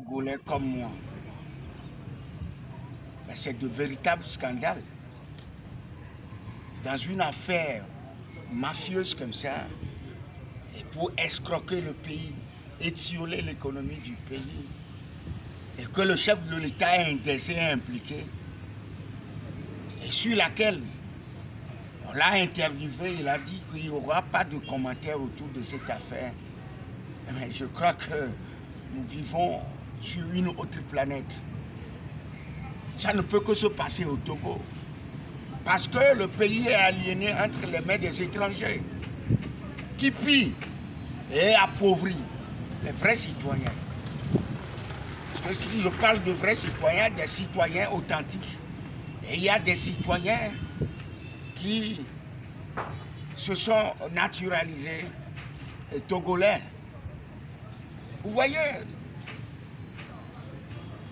Togolais comme moi. Mais c'est de véritables scandales. Dans une affaire mafieuse comme ça, et pour escroquer le pays, étioler l'économie du pays, et que le chef de l'État est impliqué, et sur laquelle on l'a interviewé, il a dit qu'il n'y aura pas de commentaires autour de cette affaire. Mais je crois que nous vivons sur une autre planète. Ça ne peut que se passer au Togo. Parce que le pays est aliéné entre les mains des étrangers qui pillent et appauvrit les vrais citoyens. Parce que si je parle de vrais citoyens, des citoyens authentiques, et il y a des citoyens qui se sont naturalisés et togolais. Vous voyez,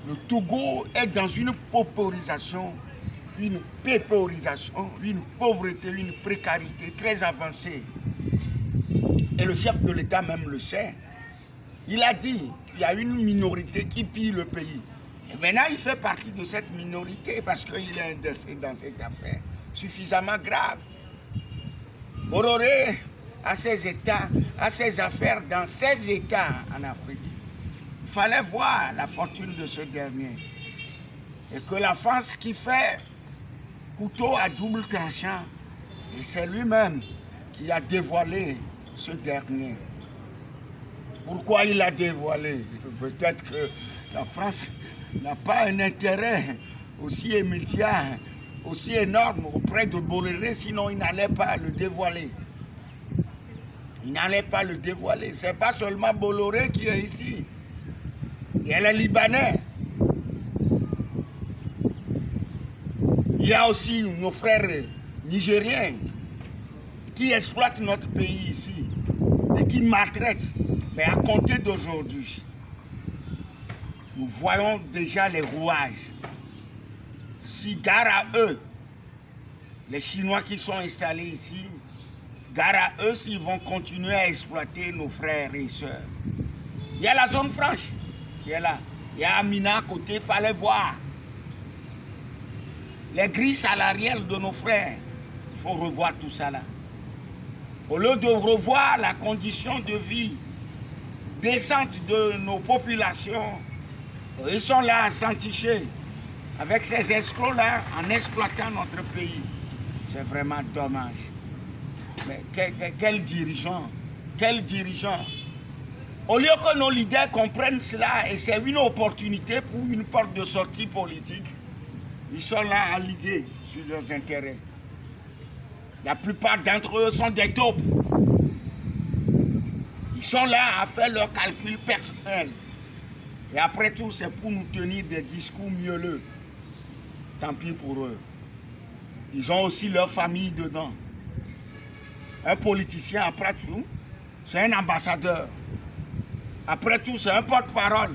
le Togo est dans une paupérisation, une pépérisation, une pauvreté, une précarité très avancée. Et le chef de l'État même le sait. Il a dit qu'il y a une minorité qui pille le pays. Et maintenant, il fait partie de cette minorité parce qu'il est indexé dans cette affaire suffisamment grave. Bolloré a ses États, a ses affaires dans 16 États en Afrique. Il fallait voir la fortune de ce dernier. Et que la France qui fait couteau à double tranchant, et c'est lui-même qui a dévoilé ce dernier. Pourquoi il a dévoilé? Peut-être que la France n'a pas un intérêt aussi immédiat, aussi énorme auprès de Bolloré, sinon il n'allait pas le dévoiler. Il n'allait pas le dévoiler. Ce n'est pas seulement Bolloré qui est ici. Il y a les Libanais. Il y a aussi nos frères nigériens qui exploitent notre pays ici et qui maltraitent. Mais à compter d'aujourd'hui, nous voyons déjà les rouages. Si gare à eux, les Chinois qui sont installés ici, gare à eux s'ils vont continuer à exploiter nos frères et sœurs. Il y a la zone franche qui est là. Il y a Amina à côté, il fallait voir. Les grilles salariales de nos frères, il faut revoir tout ça là. Au lieu de revoir la condition de vie décente de nos populations, ils sont là à s'enticher avec ces escrocs-là en exploitant notre pays. C'est vraiment dommage. Mais quel dirigeant? Quel dirigeant? Au lieu que nos leaders comprennent cela, et c'est une opportunité pour une porte de sortie politique, ils sont là à liguer sur leurs intérêts. La plupart d'entre eux sont des taupes. Ils sont là à faire leurs calculs personnels. Et après tout, c'est pour nous tenir des discours mielleux. Tant pis pour eux. Ils ont aussi leur famille dedans. Un politicien, après tout, c'est un ambassadeur. Après tout, c'est un porte-parole.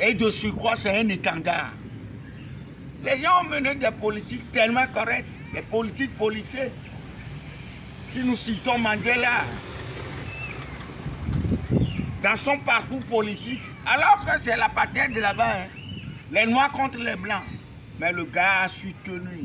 Et de surcroît, c'est un étendard. Les gens ont mené des politiques tellement correctes, des politiques policiers. Si nous citons Mandela, dans son parcours politique, alors que c'est l'apartheid de là-bas, hein, les Noirs contre les Blancs, mais le gars a su tenir.